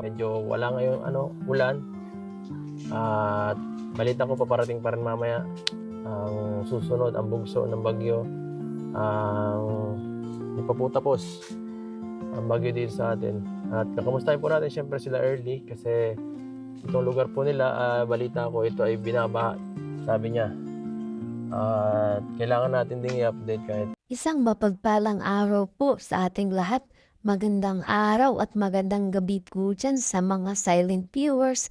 medyo wala ngayong ulan. At balita ko paparating pa rin mamaya ang susunod, ang bugso ng bagyo. Hindi pa po tapos ang bagyo dito sa atin. At kakamustahin po natin siyempre sila early kasi itong lugar po nila, balita ko ito ay binabaha, sabi niya. At kailangan natin ding i-update kahit. Isang mapagpalang araw po sa ating lahat. Magandang araw at magandang gabi po dyan sa mga silent viewers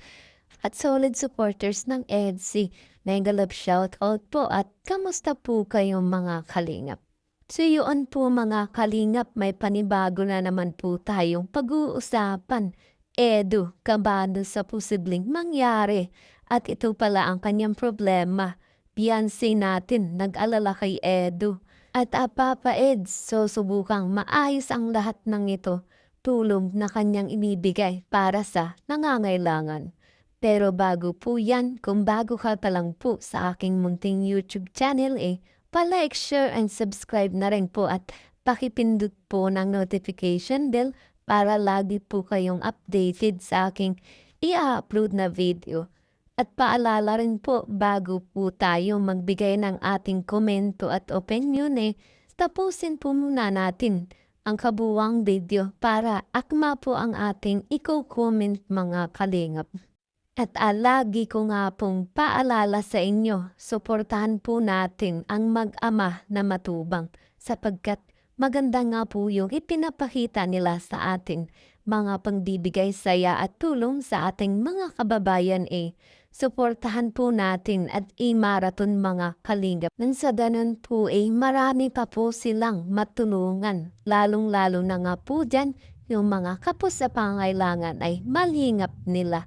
at solid supporters ng EDC. Mega love shoutout po at kamusta po kayong mga kalingap? So yun po mga kalingap, may panibago na naman po tayong pag-uusapan. Edu, kabado sa posibleng mangyari at ito pala ang kanyang problema. Beyonce natin nag-alala kay Edu. At Papa Eds, susubukang maayos ang lahat ng ito, tulong na kanyang ibibigay para sa nangangailangan. Pero bago po yan, kung bago ka pa lang po sa aking munting YouTube channel pa-like, share, and subscribe na rin po at pakipindot po ng notification bell para lagi po kayong updated sa aking i-upload na video. At paalala rin po bago po tayo magbigay ng ating komento at opinion tapusin po muna natin ang kabuwang video para akma po ang ating i-comment mga kalingap. At lagi ko nga pong paalala sa inyo, suportahan po natin ang mag-ama na matubang sapagkat maganda nga po yung ipinapakita nila sa atin mga pangbibigay saya at tulong sa ating mga kababayan Suportahan po natin at i-marathon mga kalingap. Nang sa ganun po marami pa po silang matulungan. Lalong-lalo na nga po dyan yung mga kapos sa pangailangan ay malingap nila.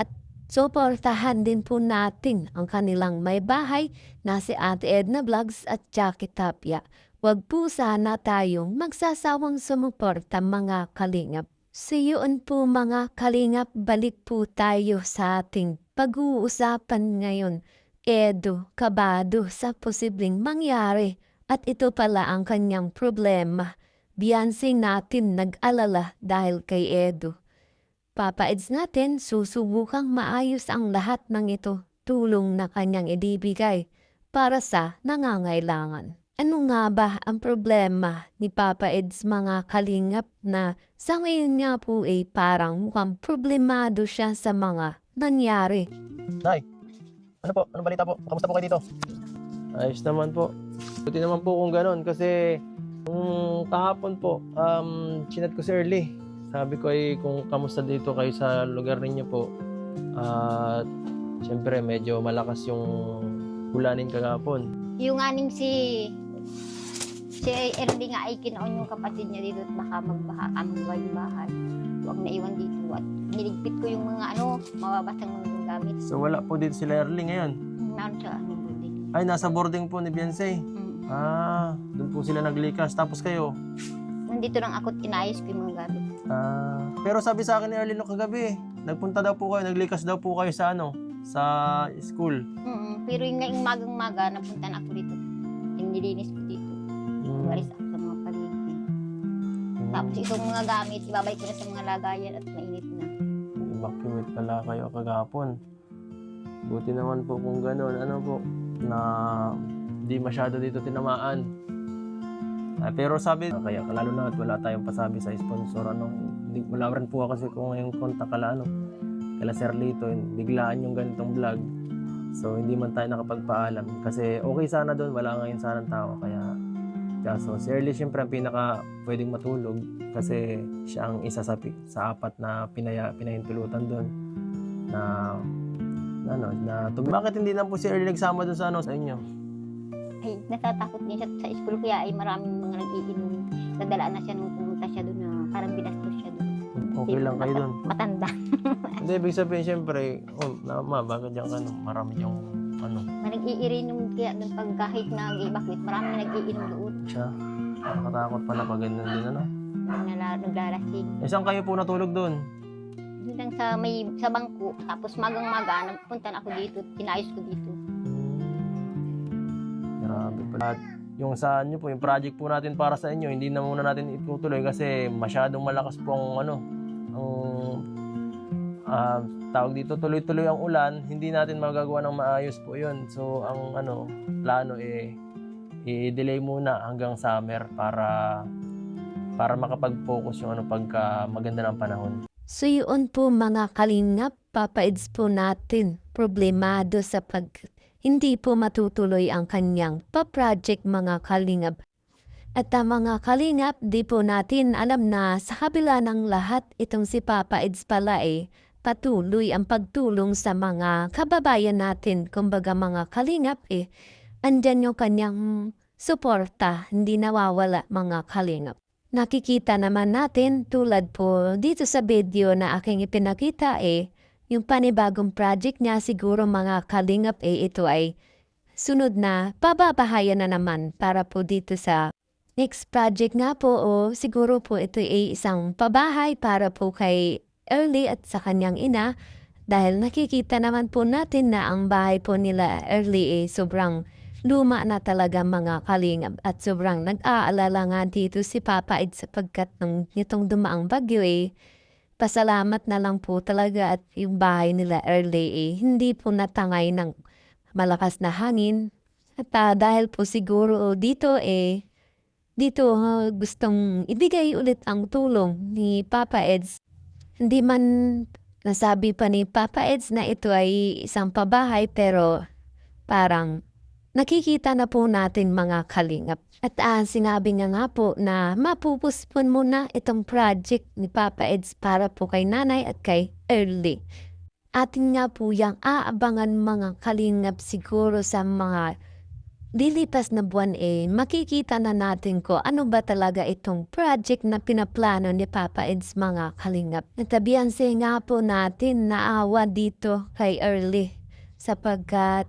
At suportahan din po natin ang kanilang may bahay na si Ate Edna Vlogs at Jackie Tapia. Huwag po sana tayong magsasawang sumuporta mga kalingap. So yun po mga kalingap, balik po tayo sa ating pag-uusapan ngayon. Edu, kabado sa posibleng mangyari at ito pala ang kanyang problema. Beyonce natin nag-alala dahil kay Edu. Papa Eds natin susubukang maayos ang lahat ng ito, tulong na kanyang ibibigay para sa nangangailangan. Ano nga ba ang problema ni Papa Eds mga kalingap na sa ngayon nga po parang mukhang problemado siya sa mga nangyari? Nay, ano po? Anong balita po? Kamusta po kayo dito? Ayos naman po. Buti naman po kung gano'n kasi kung kahapon po, chinat ko si Early. Sabi ko kung kamusta dito kayo sa lugar ninyo po. At siyempre medyo malakas yung ulanin kagapon. Yung aning si Erdi nga ay kinaon yung kapatid niya dito at baka magbaha kami yung bahay. Huwag na iwan dito at niligpit ko yung mga mababasang mga gamit. So wala po dito sila Early ngayon? Meron siya boarding. Ay, nasa boarding po ni Beyonce? Doon po sila naglikas. Tapos kayo? Nandito lang ako at inayos ko yung mga gamit. Pero sabi sa akin ni Early no kagabi, nagpunta daw po kayo, naglikas daw po kayo sa sa school. Pero yung ngayong magang-maga, napunta na ako dito. Nilinis ko dito. Waris ako sa mga paligid. Tapos itong mga gamit, ibabalik ko na sa mga lagayan at mainit na. Evacuate pala kayo kagapon. Buti naman po kung gano'n, na di masyado dito tinamaan. Pero sabi, kaya lalo na at wala tayong pasabi sa sponsor, wala rin po kasi kung ngayong kontak kala Sir Lito, biglaan yung ganitong vlog. So hindi man tayo nakapagpaalam kasi okay sana doon, wala ngayon sanang tao so si Early syempre ang pinaka pwedeng matulog kasi siya ang isa sa apat na pinahintulutan doon bakit hindi na po si Early nagsama doon sa inyo? Ay, natatakot niya siya sa school kaya ay maraming mga nag-iinom. Nadalaan na siya nung pumunta siya doon na parang binastos siya doon. Okay lang kayo doon? Matanda. Hindi, ibig sabihin syempre, bakit yan marami yung Nag-iinom kaya doon pag kahit nag-evacuate, marami nag-iinom doon. Siya, nakatakot pala pag ganyan din Naglalasing. Saan kayo po natulog doon? Doon sa bangko, tapos magang-maga, nagpunta na ako dito, inayos ko dito. Grabe pala. Yung sa po, yung project po natin para sa inyo, hindi na muna natin itutuloy kasi masyadong malakas po ang tawag dito, tuloy-tuloy ang ulan, hindi natin magagawa ng maayos po yun. So, ang plano i-delay muna hanggang summer para makapag-focus yung pagka maganda ng panahon. So yun po mga kalingap, papaids po natin problemado sa hindi po matutuloy ang kanyang pa-project mga kalingap. At mga kalingap, di po natin alam na sa kabila ng lahat itong si Papa Eds pala patuloy ang pagtulong sa mga kababayan natin. Kumbaga mga kalingap andyan yung kanyang suporta, hindi nawawala mga kalingap. Nakikita naman natin tulad po dito sa video na aking ipinakita yung panibagong project niya siguro mga kalingap ito ay sunod na pababahayan na naman para po dito sa next project nga po siguro po ito ay isang pabahay para po kay Early at sa kanyang ina dahil nakikita naman po natin na ang bahay po nila Early sobrang luma na talaga mga kalingap at sobrang nag-aalala nga dito si Papa Ed sapagkat nitong dumaang bagyo pasalamat na lang po talaga at yung bahay nila Early hindi po natangay ng malakas na hangin at dahil po siguro dito gustong ibigay ulit ang tulong ni Papa Eds. Hindi man nasabi pa ni Papa Eds na ito ay isang pabahay pero parang nakikita na po natin mga kalingap. At sinabi nga po na mapupuspon muna itong project ni Papa Eds para po kay nanay at kay Early. Atin nga po yung aabangan mga kalingap siguro sa mga lilipas na buwan makikita na natin ko ano ba talaga itong project na pinaplano ni Papa Eds mga kalingap. Natabihan siya nga po natin naawa dito kay Early sapagkat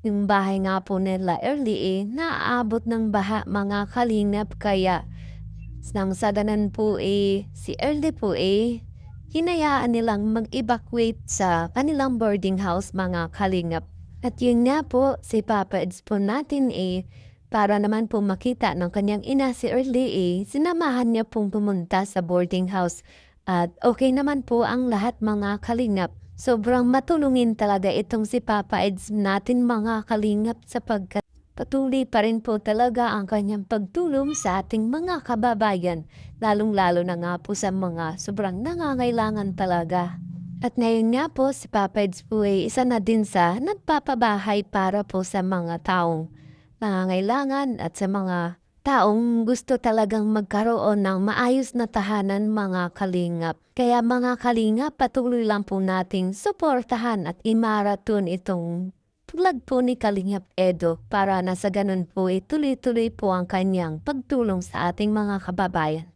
yung bahay nga po nila Early naaabot ng baha mga kalingap kaya nang sadanan po si Early po hinayaan nilang mag-evacuate sa kanilang boarding house mga kalingap. At yun nga po si Papa Eds po natin para naman po makita ng kanyang ina si Early sinamahan niya pong pumunta sa boarding house at okay naman po ang lahat mga kalingap. Sobrang matulungin talaga itong si Papa Eds natin mga kalingap sapagkat patuloy pa rin po talaga ang kanyang pagtulong sa ating mga kababayan, lalong-lalo na nga po sa mga sobrang nangangailangan talaga. At ngayon nga po si Papa Eds po isa na din sa nagpapabahay para po sa mga taong nangangailangan at sa mga taong gusto talagang magkaroon ng maayos na tahanan mga kalingap. Kaya mga kalingap, patuloy lang po nating suportahan at imaraton itong vlog po ni Kalingap Edo para na sa ganun po tuloy-tuloy po ang kanyang pagtulong sa ating mga kababayan.